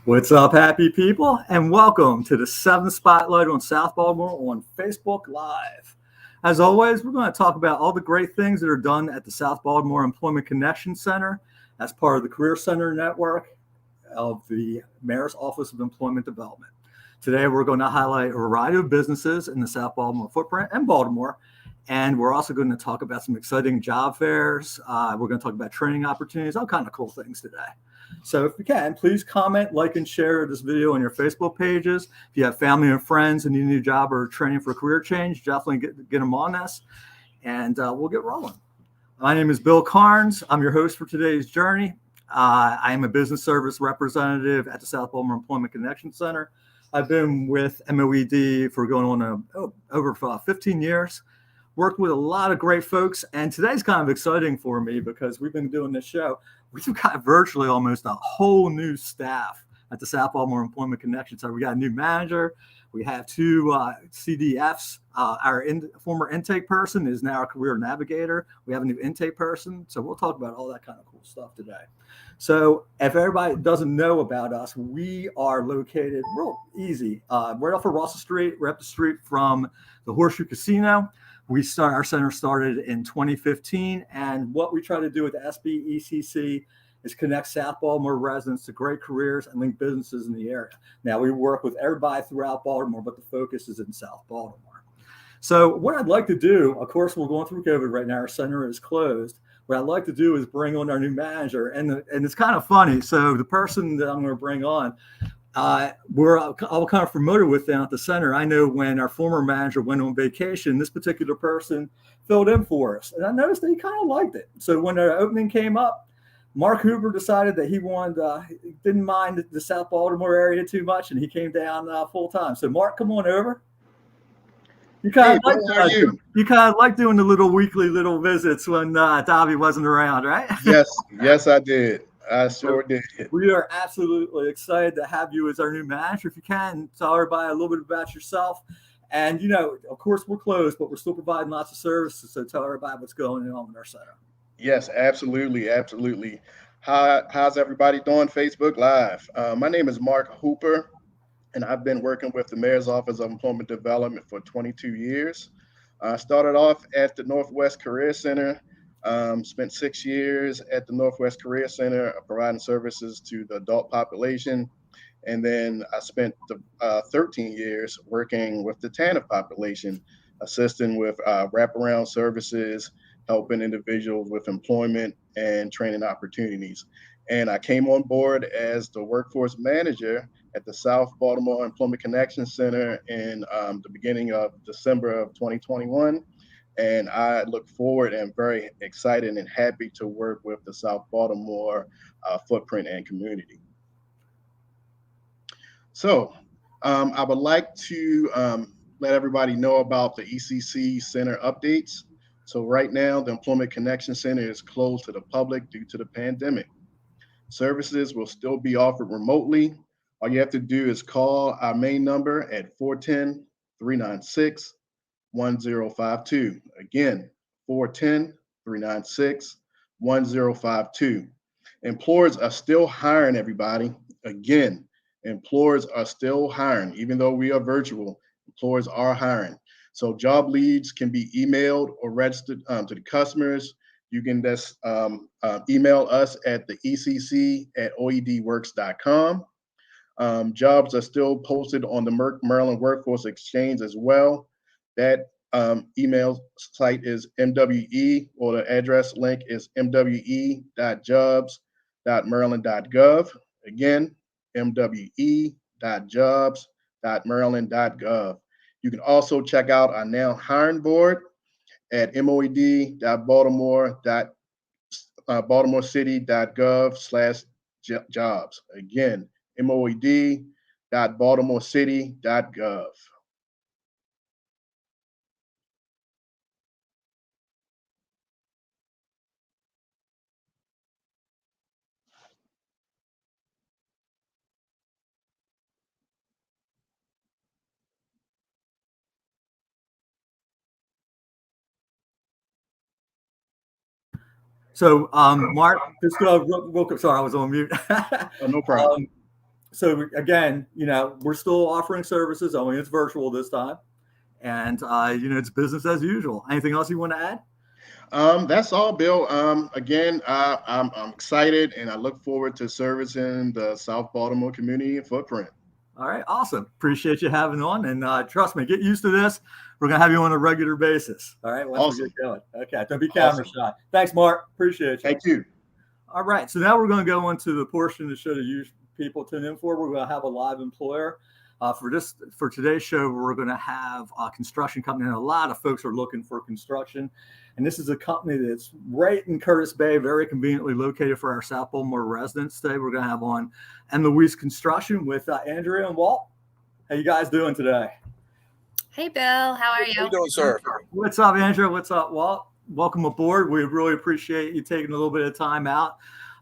What's up, happy people, and welcome to the 7th Spotlight on South Baltimore on Facebook Live. As always, we're going to talk about all the great things that are done at the South Baltimore Employment Connection Center as part of the Career Center network of the Mayor's Office of Employment Development. Today, we're going to highlight a variety of businesses in the South Baltimore footprint and Baltimore, and we're also going to talk about some exciting job fairs. We're going to talk about training opportunities, all kind of cool things today. So if you can, please comment, like, and share this video on your Facebook pages. If you have family and friends who need a new job or training for a career change, definitely get them on this, and we'll get rolling. My name is Bill Carnes. I'm your host for today's journey. I am a business service representative at the South Baltimore Employment Connection Center. I've been with MOED for going on over 15 years. Worked with a lot of great folks, and today's kind of exciting for me because we've been doing this show. We've got virtually almost a whole new staff at the South Baltimore Employment Connection Center. We got a new manager. We have two CDFs. Our former intake person is now our career navigator. We have a new intake person. So we'll talk about all that kind of cool stuff today. So if everybody doesn't know about us, we are located real easy, right off of Russell Street, right up the street from the Horseshoe Casino. Our center started in 2015, and what we try to do with the SBECC is connect South Baltimore residents to great careers and link businesses in the area. Now, we work with everybody throughout Baltimore, but the focus is in South Baltimore. So what I'd like to do, of course, we're going through COVID right now. Our center is closed. What I'd like to do is bring on our new manager, and it's kind of funny. So the person that I'm going to bring on, we're all kind of familiar with down at the center. I know when our former manager went on vacation, this particular person filled in for us. And I noticed that he kind of liked it. So when our opening came up, Mark Hoover decided that he didn't mind the South Baltimore area too much, and he came down full time. So Mark, come on over. You kind of like doing the little weekly visits when Dobby wasn't around, right? Yes, I did. I sure did. We are absolutely excited to have you as our new manager. If you can, tell everybody a little bit about yourself. And, of course, we're closed, but we're still providing lots of services. So tell everybody what's going on in our center. Yes, absolutely. How's everybody doing? Facebook Live. My name is Mark Hooper, and I've been working with the Mayor's Office of Employment Development for 22 years. I started off at the Northwest Career Center. Spent 6 years at the Northwest Career Center providing services to the adult population. And then I spent 13 years working with the TANF population, assisting with wraparound services, helping individuals with employment and training opportunities. And I came on board as the workforce manager at the South Baltimore Employment Connection Center in the beginning of December of 2021. And I look forward and very excited and happy to work with the South Baltimore footprint and community. So I would like to let everybody know about the ECC Center updates. So right now, the Employment Connection Center is closed to the public due to the pandemic. Services will still be offered remotely. All you have to do is call our main number at 410-396-1052. Again, 410-396-1052. Employers are still hiring, everybody. Again, employers are still hiring. Even though we are virtual, employers are hiring. So job leads can be emailed or registered to the customers. You can just email us at the ECC@oedworks.com. Jobs are still posted on the Maryland Workforce Exchange as well. That email site is MWE, or the address link is mwe.jobs.maryland.gov. Again, mwe.jobs.maryland.gov. You can also check out our now hiring board at moed.baltimore.baltimorecity.gov/jobs. Again, moed.baltimorecity.gov. So, Mark, just real quick. Sorry, I was on mute. Oh, no problem. So again, we're still offering services, only it's virtual this time. And, it's business as usual. Anything else you want to add? That's all, Bill. Again, I'm excited and I look forward to servicing the South Baltimore community and footprint. All right, awesome. Appreciate you having on, and trust me, get used to this. We're gonna have you on a regular basis. All right, once we get going. Okay, don't be camera shy. Thanks, Mark. Appreciate you. Thank you. All right, so now we're going to go into the portion of the show that you people tune in for. We're going to have a live employer. For today's show, we're going to have a construction company, and a lot of folks are looking for construction. And this is a company that's right in Curtis Bay, very conveniently located for our South Baltimore residents. Today, we're going to have on M. Louise Construction with Andrea and Walt. How you guys doing today? Hey, Bill. How are you? How you doing, sir? What's up, Andrea? What's up, Walt? Welcome aboard. We really appreciate you taking a little bit of time out.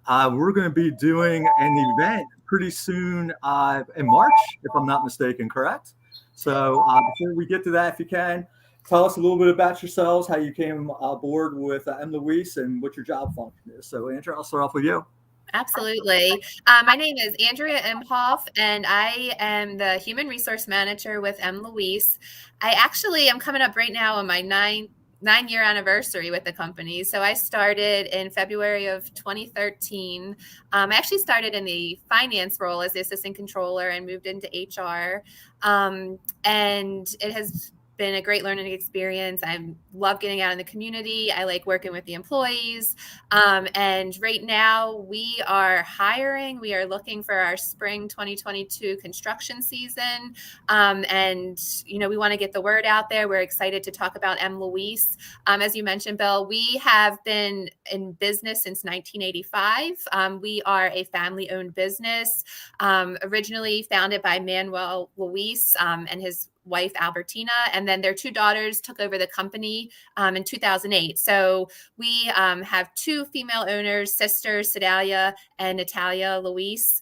We're going to be doing an event pretty soon in March, if I'm not mistaken, correct? So before we get to that, if you can, tell us a little bit about yourselves, how you came aboard with M. Louise, and what your job function is. So, Andrea, I'll start off with you. Absolutely. My name is Andrea Imhoff, and I am the Human Resource Manager with M. Louise. I actually am coming up right now on my nine-year anniversary with the company. So I started in February of 2013. I actually started in the finance role as the assistant controller and moved into HR. And it has been a great learning experience. I love getting out in the community. I like working with the employees. And right now we are hiring. We are looking for our spring 2022 construction season. And, we want to get the word out there. We're excited to talk about M. Louise. As you mentioned, Bill, we have been in business since 1985. We are a family-owned business, originally founded by Manuel Luis and his wife Albertina, and then their two daughters took over the company in 2008. So we have two female owners, sisters Sedalia and Natalia Luis.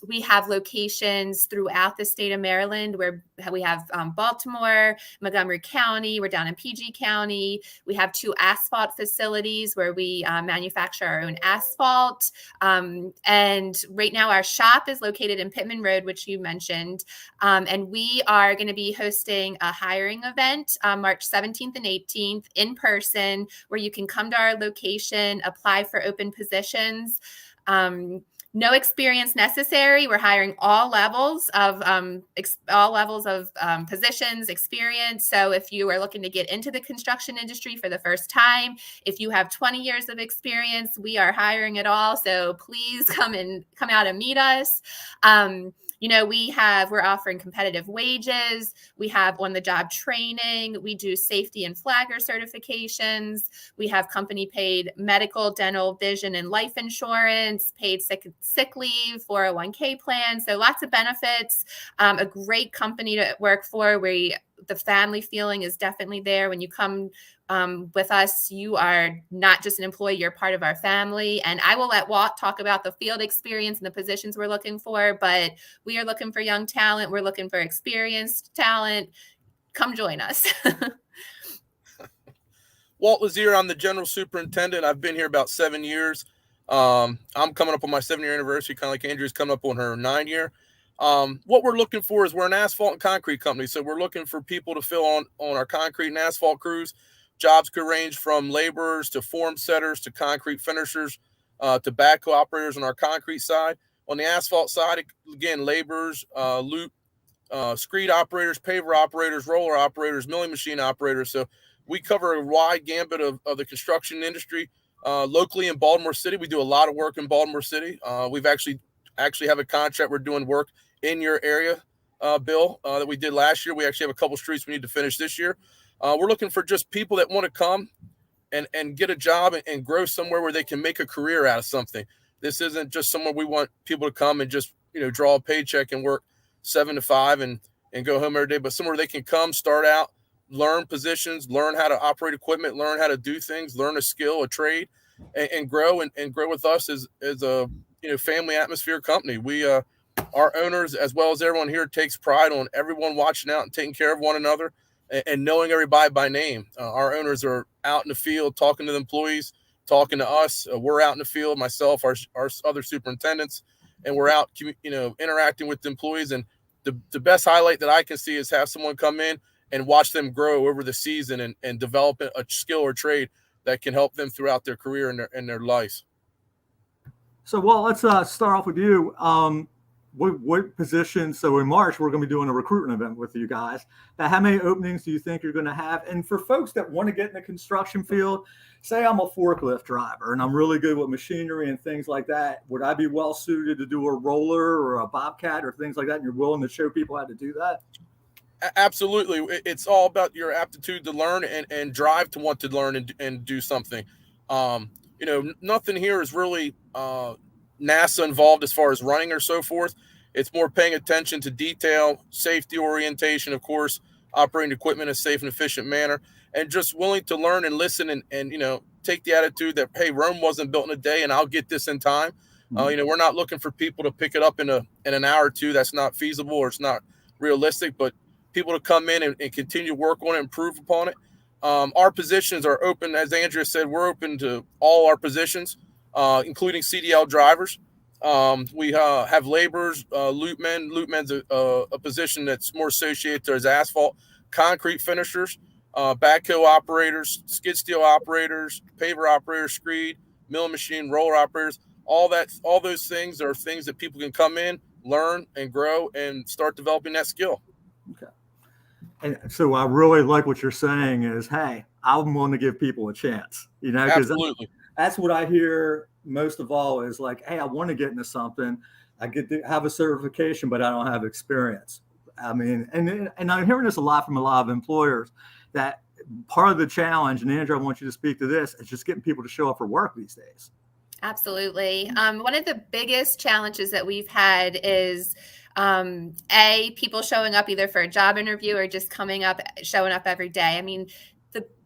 We have locations throughout the state of Maryland, where we have Baltimore, Montgomery County. We're down in PG County. We have two asphalt facilities where we manufacture our own asphalt. And right now our shop is located in Pittman Road, which you mentioned. And we are going to be hosting a hiring event March 17th and 18th in person, where you can come to our location, apply for open positions. No experience necessary. We're hiring all levels of positions, experience. So if you are looking to get into the construction industry for the first time, if you have 20 years of experience, we are hiring it all. So please come out and meet us. We're offering competitive wages. We have on-the-job training. We do safety and flagger certifications. We have company paid medical, dental, vision, and life insurance, paid sick leave, 401k plan. So lots of benefits. A great company to work for, where the family feeling is definitely there. When you come with us, you are not just an employee, you're part of our family. And I will let Walt talk about the field experience and the positions we're looking for, but we are looking for young talent. We're looking for experienced talent. Come join us. Walt Lazier, I'm the general superintendent. I've been here about 7 years. I'm coming up on my 7-year anniversary, kind of like Andrea's coming up on her 9-year. What we're looking for is we're an asphalt and concrete company. So we're looking for people to fill on our concrete and asphalt crews. Jobs could range from laborers to form setters to concrete finishers to backhoe operators on our concrete side. On the asphalt side, again, laborers, loop, screed operators, paver operators, roller operators, milling machine operators. So we cover a wide gambit of the construction industry. Locally in Baltimore City, we do a lot of work in Baltimore City. We've actually have a contract. We're doing work in your area, Bill, that we did last year. We actually have a couple streets we need to finish this year. We're looking for just people that want to come and get a job and grow somewhere where they can make a career out of something. This isn't just somewhere we want people to come and just, draw a paycheck and work 7 to 5 and go home every day, but somewhere they can come, start out, learn positions, learn how to operate equipment, learn how to do things, learn a skill, a trade, and grow and grow with us as a family atmosphere company. We our owners, as well as everyone here, takes pride on everyone watching out and taking care of one another and knowing everybody by name. Our owners are out in the field talking to the employees, talking to us. We're out in the field, myself, our other superintendents, and we're out, interacting with the employees. And the best highlight that I can see is have someone come in and watch them grow over the season and develop a skill or trade that can help them throughout their career and their lives. So, well, let's start off with you. What position? So in March, we're going to be doing a recruitment event with you guys. Now, how many openings do you think you're going to have? And for folks that want to get in the construction field, say I'm a forklift driver and I'm really good with machinery and things like that. Would I be well suited to do a roller or a bobcat or things like that? And you're willing to show people how to do that? Absolutely. It's all about your aptitude to learn and drive to want to learn and do something. Nothing here is really NASA involved as far as running or so forth. It's more paying attention to detail, safety orientation, of course, operating equipment in a safe and efficient manner, and just willing to learn and listen and take the attitude that, hey, Rome wasn't built in a day and I'll get this in time. Mm-hmm. We're not looking for people to pick it up in an hour or two. That's not feasible or it's not realistic, but people to come in and continue to work on it, improve upon it. Our positions are open. As Andrea said, we're open to all our positions, including CDL drivers. We have laborers, loopmen. Loopmen's a position that's more associated to as asphalt, concrete finishers, backhoe operators, skid steel operators, paver operators, screed, mill machine, roller operators. All those things are things that people can come in, learn, and grow, and start developing that skill. Okay. And so I really like what you're saying is, hey, I'm willing to give people a chance, because Absolutely. That's what I hear most of all is like, hey, I want to get into something. I get to have a certification, but I don't have experience. I mean, and I'm hearing this a lot from a lot of employers that part of the challenge, and Andrew, I want you to speak to this, is just getting people to show up for work these days. Absolutely. One of the biggest challenges that we've had is people showing up either for a job interview or just showing up every day. I mean,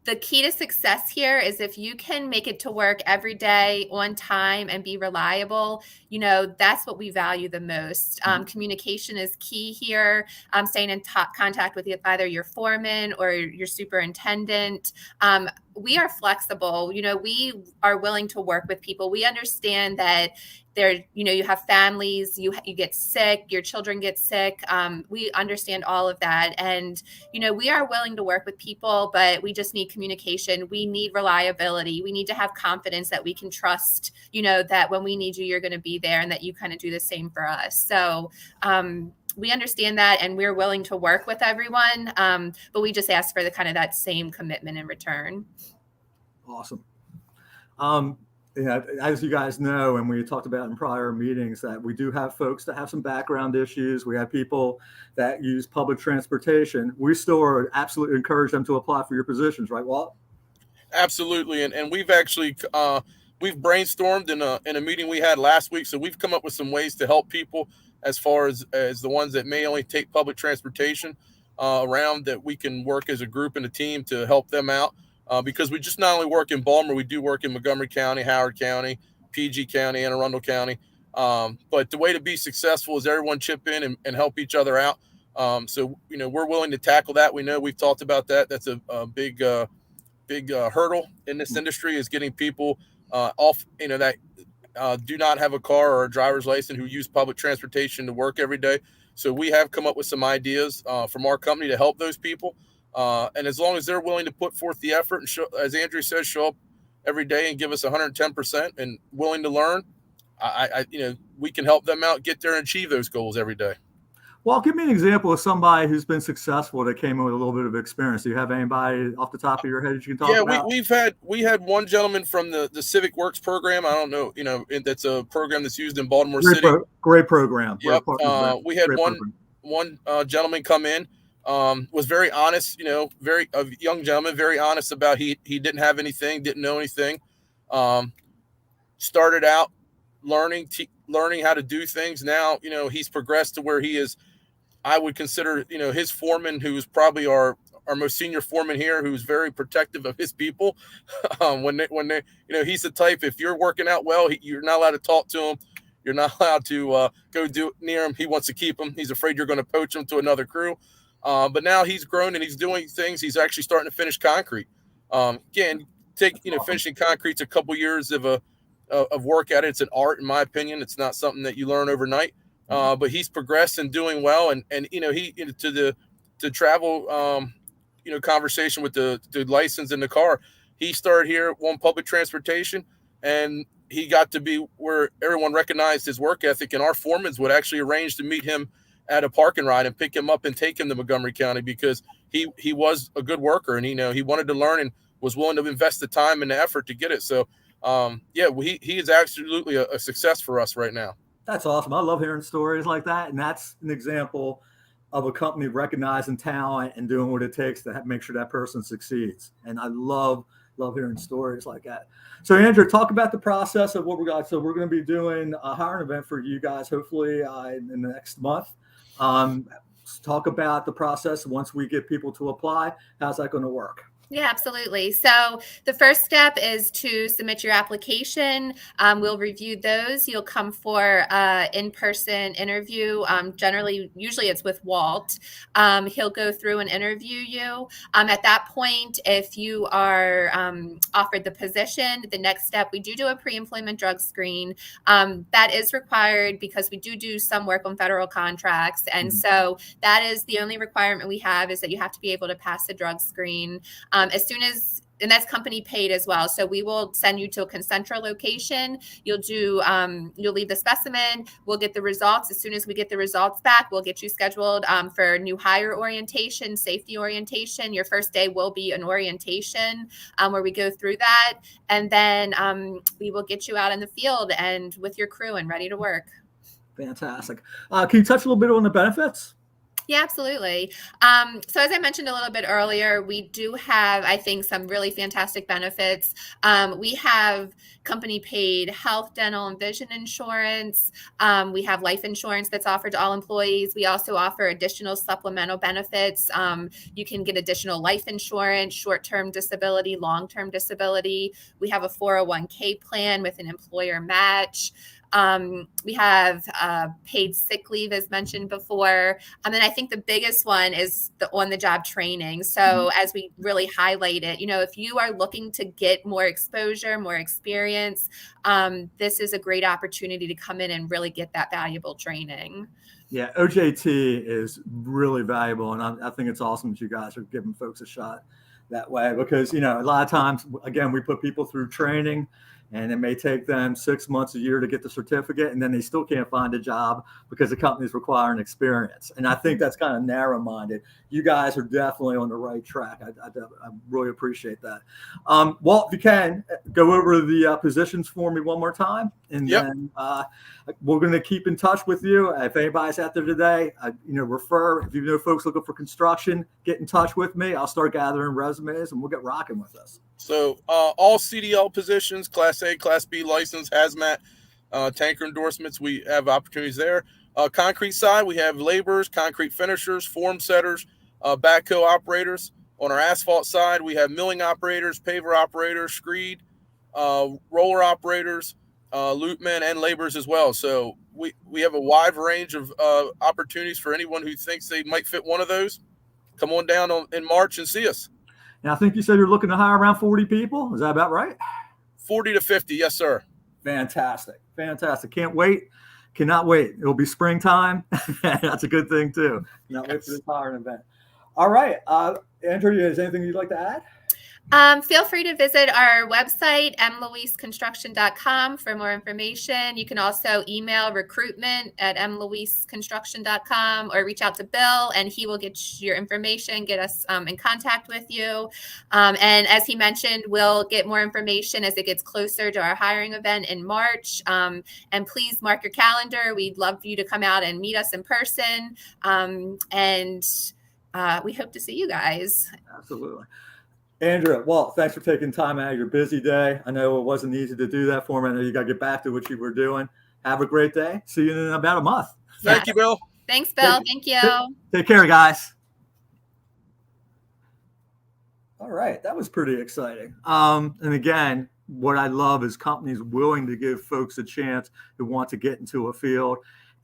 the key to success here is if you can make it to work every day on time and be reliable, that's what we value the most. Communication is key here. Staying in contact with either your foreman or your superintendent. We are flexible. We are willing to work with people. We understand that you have families, you get sick, your children get sick. We understand all of that. And, we are willing to work with people, but we just need communication. We need reliability. We need to have confidence that we can trust, that when we need you, you're going to be there and that you kind of do the same for us. So, we understand that and we're willing to work with everyone. But we just ask for the kind of that same commitment in return. Awesome. As you guys know, and we talked about in prior meetings, that we do have folks that have some background issues. We have people that use public transportation. We still are absolutely encourage them to apply for your positions, right, Walt? Absolutely. And we've actually we've brainstormed in a meeting we had last week. So we've come up with some ways to help people as far as the ones that may only take public transportation around, that we can work as a group and a team to help them out. Because we just not only work in Baltimore, we do work in Montgomery County, Howard County, PG County, Anne Arundel County. But the way to be successful is everyone chip in and help each other out. So, we're willing to tackle that. We know we've talked about that. That's a big hurdle in this industry, is getting people off, that do not have a car or a driver's license who use public transportation to work every day. So we have come up with some ideas from our company to help those people. And as long as they're willing to put forth the effort and show, as Andrew says, show up every day and give us 110% and willing to learn, we can help them out, get there and achieve those goals every day. Well, give me an example of somebody who's been successful that came in with a little bit of experience. Do you have anybody off the top of your head that you can talk about? Yeah, we had one gentleman from the Civic Works program. I don't know, that's a program that's used in Baltimore City. Great program. Yep. We had one gentleman come in, was very honest, very a young gentleman, very honest about he didn't have anything, didn't know anything. Started out learning how to do things. Now, he's progressed to where he is, I would consider, his foreman, who's probably our most senior foreman here, who's very protective of his people. When they, he's the type, if you're working out well, you're not allowed to talk to him. You're not allowed to go near him. He wants to keep him. He's afraid you're going to poach him to another crew. But now he's grown and he's doing things. He's actually starting to finish concrete. Again, finishing concrete's a couple years of of work at it. It's an art, in my opinion. It's not something that you learn overnight. But he's progressed and doing well. And to travel, conversation with the license in the car, he started here on public transportation, and he got to be where everyone recognized his work ethic, and our foremans would actually arrange to meet him at a parking ride and pick him up and take him to Montgomery County because he was a good worker, and he wanted to learn and was willing to invest the time and the effort to get it. So he is absolutely a success for us right now. That's awesome. I love hearing stories like that, and that's an example of a company recognizing talent and doing what it takes to make sure that person succeeds. And I love hearing stories like that. So Andrew, talk about the process of what we got. So we're going to be doing a hiring event for you guys, hopefully in the next month. Talk about the process once we get people to apply. How's that going to work? Yeah, absolutely. So the first step is to submit your application. We'll review those. You'll come for in-person interview. Usually it's with Walt. He'll go through and interview you. At that point, if you are offered the position, the next step, we do a pre-employment drug screen. That is required because we do some work on federal contracts. And so that is the only requirement we have, is that you have to be able to pass the drug screen. And that's company paid as well. So we will send you to a Concentra location. You'll leave the specimen. We'll get the results. As soon as we get the results back, we'll get you scheduled for new hire orientation, safety orientation. Your first day will be an orientation where we go through that. And then we will get you out in the field and with your crew and ready to work. Fantastic. Can you touch a little bit on the benefits? Yeah, absolutely. So as I mentioned a little bit earlier, we do have, I think, some really fantastic benefits. We have company paid health, dental, and vision insurance. We have life insurance that's offered to all employees. We also offer additional supplemental benefits. You can get additional life insurance, short-term disability, long-term disability. We have a 401k plan with an employer match. We have paid sick leave, as mentioned before. And then I think the biggest one is the on-the-job training. So as we really highlight it, if you are looking to get more exposure, more experience, this is a great opportunity to come in and really get that valuable training. Yeah, OJT is really valuable. And I think it's awesome that you guys are giving folks a shot that way because, a lot of times, again, we put people through training, and it may take them 6 months, a year to get the certificate, and then they still can't find a job because the company's requiring experience. And I think that's kind of narrow-minded. You guys are definitely on the right track. I really appreciate that. Walt, if you can, go over the positions for me one more time, and then we're going to keep in touch with you. If anybody's out there today, refer. If you know folks looking for construction, get in touch with me. I'll start gathering resumes, and we'll get rocking with this. So all CDL positions, Class A, Class B license, hazmat, tanker endorsements, we have opportunities there. Concrete side, we have laborers, concrete finishers, form setters, backhoe operators. On our asphalt side, we have milling operators, paver operators, screed, roller operators, loopmen, and laborers as well. So we have a wide range of opportunities for anyone who thinks they might fit one of those. Come on down in March and see us. Now, I think you said you're looking to hire around 40 people. Is that about right? 40 to 50. Yes, sir. Fantastic. Can't wait. Cannot wait. It'll be springtime. That's a good thing, too. Cannot wait for this hiring event. All right. Andrew, is there anything you'd like to add? Feel free to visit our website, mluisconstruction.com, for more information. You can also email recruitment@mluisconstruction.com or reach out to Bill, and he will get your information, get us in contact with you. And as he mentioned, we'll get more information as it gets closer to our hiring event in March. And please mark your calendar. We'd love you to come out and meet us in person. And we hope to see you guys. Absolutely. Andrea, Walt, thanks for taking time out of your busy day. I know it wasn't easy to do that for me. I know you got to get back to what you were doing. Have a great day. See you in about a month. Thank you, Bill. Thanks, Bill. Thank you. Take care, guys. All right. That was pretty exciting. And again, what I love is companies willing to give folks a chance who want to get into a field.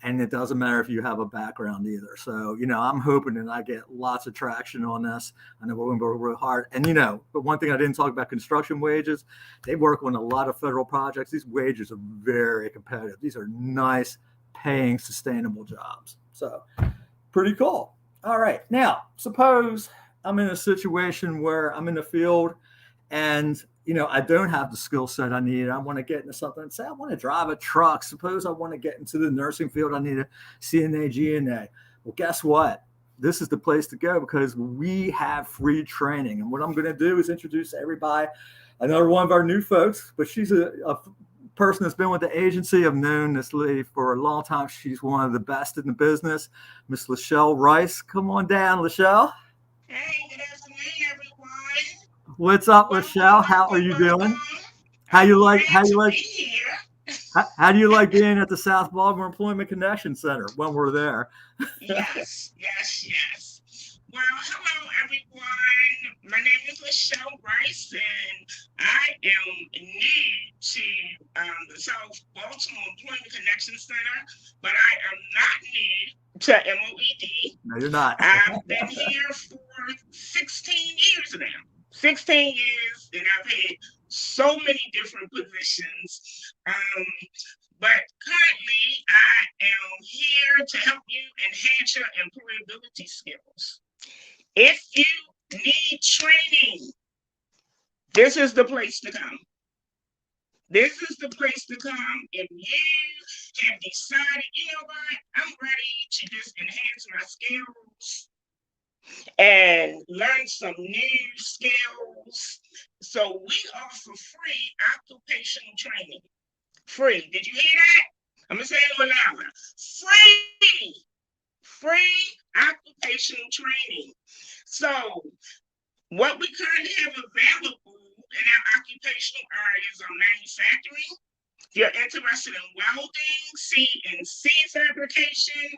And it doesn't matter if you have a background either. So, I'm hoping that I get lots of traction on this. I know we're going to work real hard. And, but one thing I didn't talk about, construction wages. They work on a lot of federal projects. These wages are very competitive. These are nice, paying, sustainable jobs. So pretty cool. All right. Now, suppose I'm in a situation where I'm in the field and I don't have the skill set I need. I want to get into something. Say I want to drive a truck. Suppose I want to get into the nursing field. I need a CNA, GNA. Well, guess what? This is the place to go because we have free training. And what I'm going to do is introduce everybody, another one of our new folks, but she's a person that's been with the agency. I've known this lady for a long time. She's one of the best in the business, Miss Lachelle Rice. Come on down, Lachelle. Hey, good afternoon, everyone. What's up, Lachelle? How are you doing? How do you like being at the South Baltimore Employment Connection Center when we're there? Yes. Well, hello, everyone. My name is Lachelle Rice, and I am new to the South Baltimore Employment Connection Center, but I am not new to MOED. No, you're not. I've been here for 16 years now. 16 years, and I've had so many different positions. But currently, I am here to help you enhance your employability skills. If you need training, this is the place to come. This is the place to come if you have decided, you know what, I'm ready to just enhance my skills and learn some new skills. So we offer free occupational training. Free. Did you hear that? I'm going to say it a little louder. Free occupational training. So what we currently have available in our occupational areas are manufacturing. If you're interested in welding, CNC fabrication,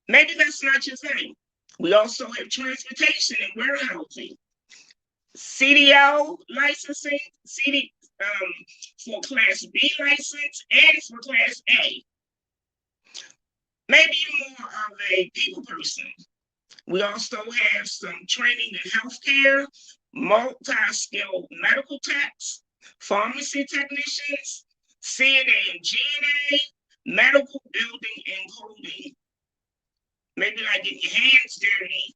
maybe that's not your thing. We also have transportation and warehousing, CDL licensing, for Class B license and for Class A. Maybe you're more of a people person. We also have some training in healthcare, multi-skilled medical techs, pharmacy technicians, CNA and GNA, medical building and coding. Maybe like getting your hands dirty.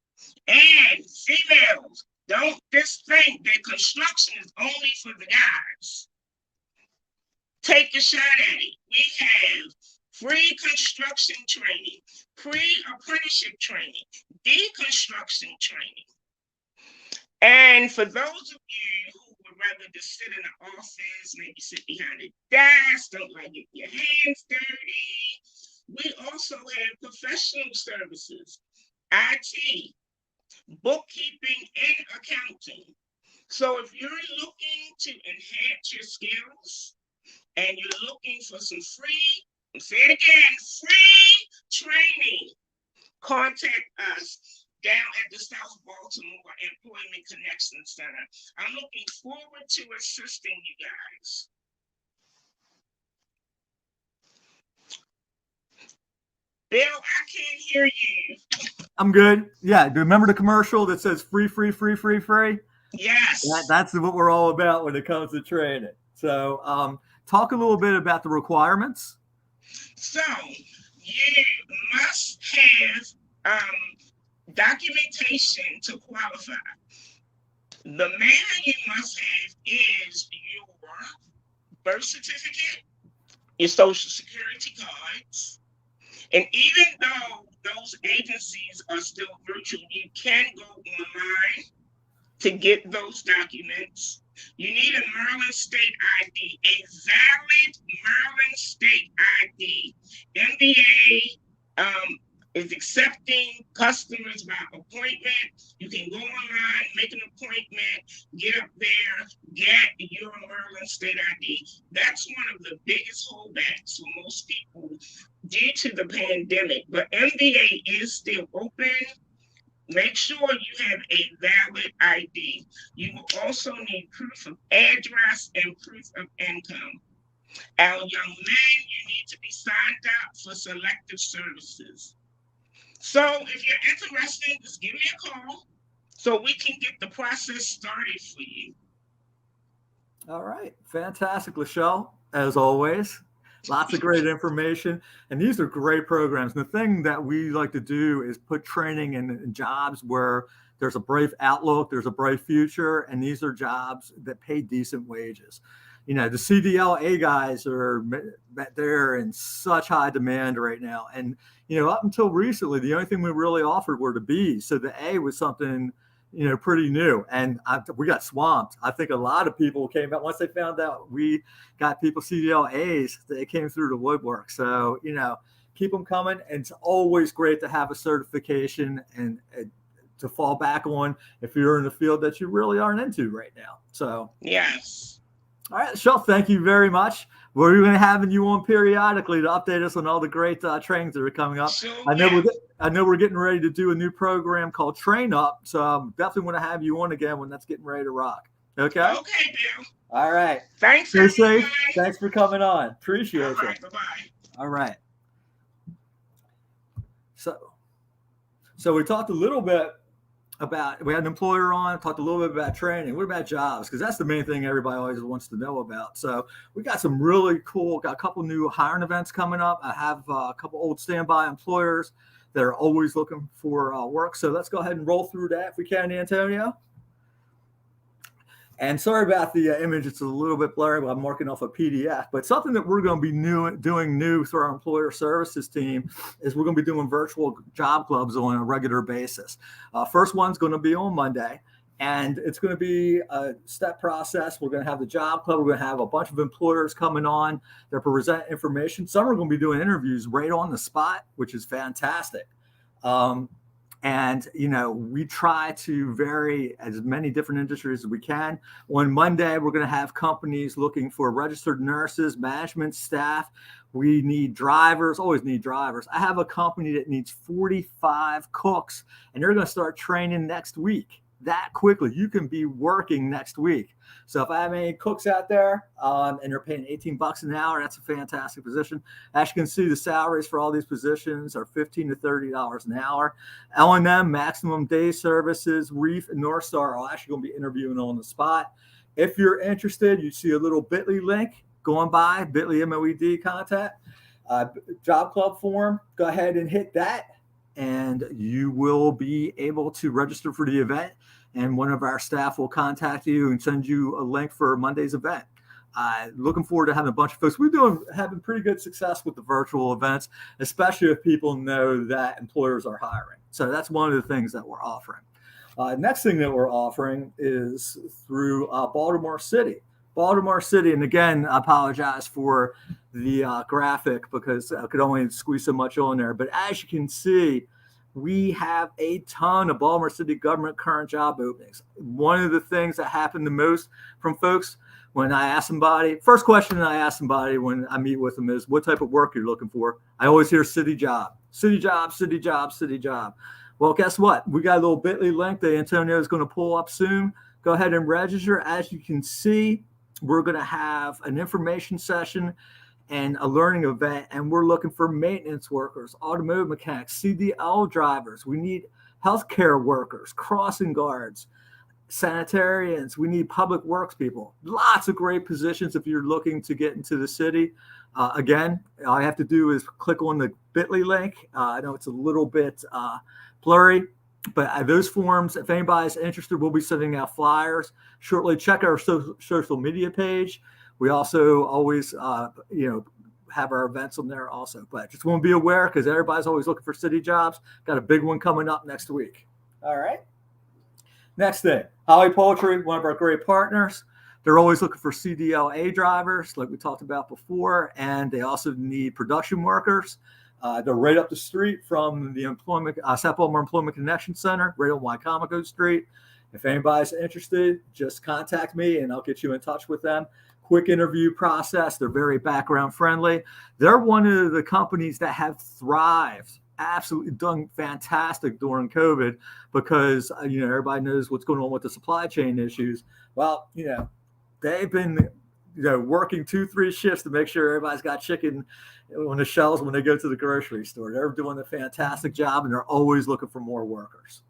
And females, don't just think that construction is only for the guys. Take a shot at it. We have free construction training, pre-apprenticeship training, deconstruction training. And for those of you who would rather just sit in the office, maybe sit behind a desk, don't like getting your hands dirty, we also have professional services, IT, bookkeeping, and accounting. So if you're looking to enhance your skills and you're looking for some free, say it again, free training, contact us down at the South Baltimore Employment Connection Center. I'm looking forward to assisting you guys. Bill, I can't hear you. I'm good. Yeah. Do you remember the commercial that says free, free, free, free, free? Yes. That's what we're all about when it comes to training. So talk a little bit about the requirements. So you must have documentation to qualify. The main you must have is your birth certificate, your social security cards. And even though those agencies are still virtual, you can go online to get those documents. You need a Maryland State ID, a valid Maryland State ID. MBA is accepting customers by appointment. You can go online, make an appointment, get up there, get your Maryland State ID. That's one of the biggest holdbacks for most people due to the pandemic. But MBA is still open. Make sure you have a valid ID. You will also need proof of address and proof of income. Our young men, you need to be signed up for selective services. So if you're interested, just give me a call so we can get the process started for you. All right. Fantastic, Lachelle, as always. Lots of great information. And these are great programs. And the thing that we like to do is put training in jobs where there's a bright outlook, there's a bright future, and these are jobs that pay decent wages. You know, the CDLA guys they're in such high demand right now. And, you know, up until recently, the only thing we really offered were the Bs. So the A was something, you know, pretty new. And we got swamped. I think a lot of people came out once they found out we got people CDLAs, they came through the woodwork. So, you know, keep them coming. And it's always great to have a certification and to fall back on if you're in the field that you really aren't into right now. So, yes. All right, Michelle, thank you very much. We're going to have you on periodically to update us on all the great trainings that are coming up. Sure, I know we're getting ready to do a new program called Train Up, so I definitely want to have you on again when that's getting ready to rock. Okay? Okay, Bill. All right. Thanks, Stay safe. Thanks for coming on. Appreciate it. Bye-bye. All right. So we talked a little bit about, we had an employer on, talked a little bit about training. What about jobs? Because that's the main thing everybody always wants to know about. So we got some really cool, got a couple new hiring events coming up. I have a couple old standby employers that are always looking for work. So let's go ahead and roll through that if we can, Antonio. And sorry about the image. It's a little bit blurry, but I'm working off a PDF. But something that we're going to be doing new through our employer services team is we're going to be doing virtual job clubs on a regular basis. First one's going to be on Monday, and it's going to be a step process. We're going to have the job club. We're going to have a bunch of employers coming on. They're present information. Some are going to be doing interviews right on the spot, which is fantastic. And, you know, we try to vary as many different industries as we can. On Monday, we're going to have companies looking for registered nurses, management staff. We need drivers, always need drivers. I have a company that needs 45 cooks, and they're going to start training next week. That quickly, you can be working next week. So if I have any cooks out there and they're paying $18 an hour, that's a fantastic position. As you can see, the salaries for all these positions are $15 to $30 an hour. L&M, maximum day services, Reef, and North Star are actually going to be interviewing on the spot. If you're interested, you see a little bit.ly link going by, bit.ly MOED contact, job club form. Go ahead and hit that, and you will be able to register for the event. And one of our staff will contact you and send you a link for Monday's event. Looking forward to having a bunch of folks. We're having pretty good success with the virtual events, especially if people know that employers are hiring. So that's one of the things that we're offering. Next thing that we're offering is through Baltimore City. Baltimore City, and again, I apologize for the graphic because I could only squeeze so much on there. But as you can see, we have a ton of Baltimore City government current job openings. One of the things that happened the most from folks when I ask somebody, first question I ask somebody when I meet with them is, what type of work you're looking for? I always hear city job, city job, city job, city job. Well, guess what? We got a little bit.ly link that Antonio is going to pull up soon. Go ahead and register. As you can see, we're going to have an information session and a learning event, and we're looking for maintenance workers, automotive mechanics, CDL drivers. We need healthcare workers, crossing guards, sanitarians. We need public works people. Lots of great positions if you're looking to get into the city. Again, all I have to do is click on the bit.ly link. I know it's a little bit blurry, but those forms, if anybody's interested, we'll be sending out flyers shortly. Check our social media page. We also always, have our events on there also. But just want to be aware because everybody's always looking for city jobs. Got a big one coming up next week. All right. Next thing, Holly Poultry, one of our great partners. They're always looking for CDLA drivers, like we talked about before, and they also need production workers. They're right up the street from the South Baltimore Employment Connection Center, right on Wycomico Street. If anybody's interested, just contact me and I'll get you in touch with them. Quick interview process. They're very background friendly. They're one of the companies that have thrived, absolutely done fantastic during COVID because, everybody knows what's going on with the supply chain issues. Well, they've been, working 2-3 shifts to make sure everybody's got chicken on the shelves when they go to the grocery store. They're doing a fantastic job, and they're always looking for more workers.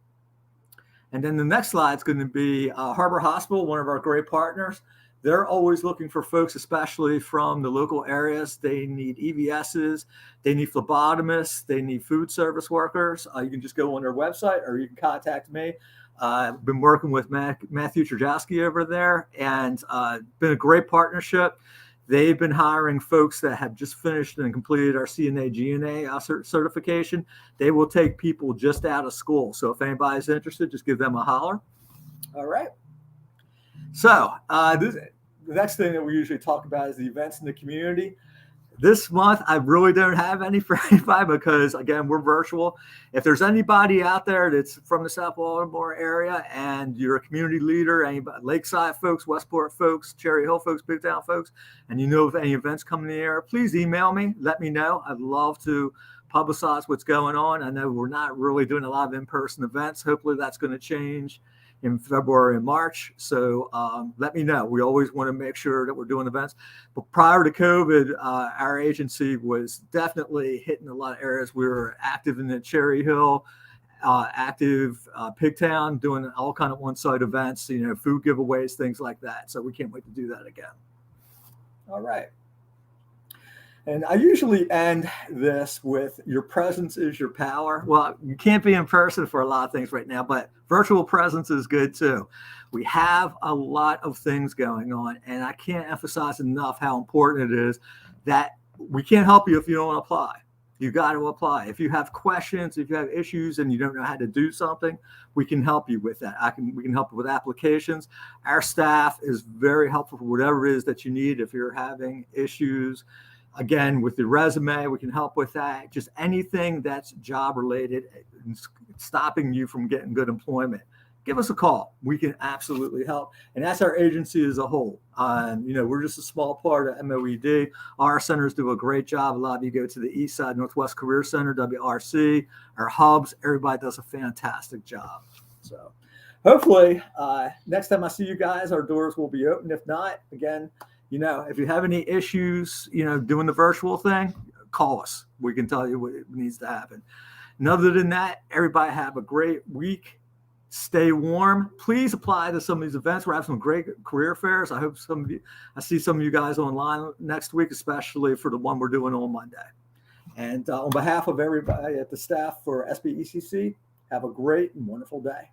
And then the next slide is going to be Harbor Hospital, one of our great partners. They're always looking for folks, especially from the local areas. They need EVSs, they need phlebotomists, they need food service workers. You can just go on their website, or you can contact me. I've been working with Matthew Trajowski over there, and been a great partnership. They've been hiring folks that have just finished and completed our CNA GNA certification. They will take people just out of school. So if anybody's interested, just give them a holler. All right. So the next thing that we usually talk about is the events in the community. This month, I really don't have any for anybody because, again, we're virtual. If there's anybody out there that's from the South Baltimore area and you're a community leader, anybody, Lakeside folks, Westport folks, Cherry Hill folks, Big Town folks, and you know of any events coming in the area, please email me. Let me know. I'd love to publicize what's going on. I know we're not really doing a lot of in-person events. Hopefully that's going to change in February and March. So let me know. We always want to make sure that we're doing events. But prior to COVID, our agency was definitely hitting a lot of areas. We were active in the Cherry Hill, active Pigtown, doing all kind of on-site events, food giveaways, things like that. So we can't wait to do that again. All right. And I usually end this with your presence is your power. Well, you can't be in person for a lot of things right now, but virtual presence is good too. We have a lot of things going on, and I can't emphasize enough how important it is that we can't help you if you don't apply. You got to apply. If you have questions, if you have issues and you don't know how to do something, we can help you with that. We can help you with applications. Our staff is very helpful for whatever it is that you need. If you're having issues, again, with your resume, we can help with that. Just anything that's job related and stopping you from getting good employment, give us a call. We can absolutely help. And that's our agency as a whole. We're just a small part of MOED. Our centers do a great job. A lot of you go to the East Side Northwest Career Center, WRC, our hubs. Everybody does a fantastic job. So hopefully next time I see you guys, our doors will be open. If not, again, if you have any issues, doing the virtual thing, call us. We can tell you what needs to happen. And other than that, everybody have a great week. Stay warm. Please apply to some of these events. We're having some great career fairs. I hope I see some of you guys online next week, especially for the one we're doing on Monday. And on behalf of everybody at the staff for SBECC, have a great and wonderful day.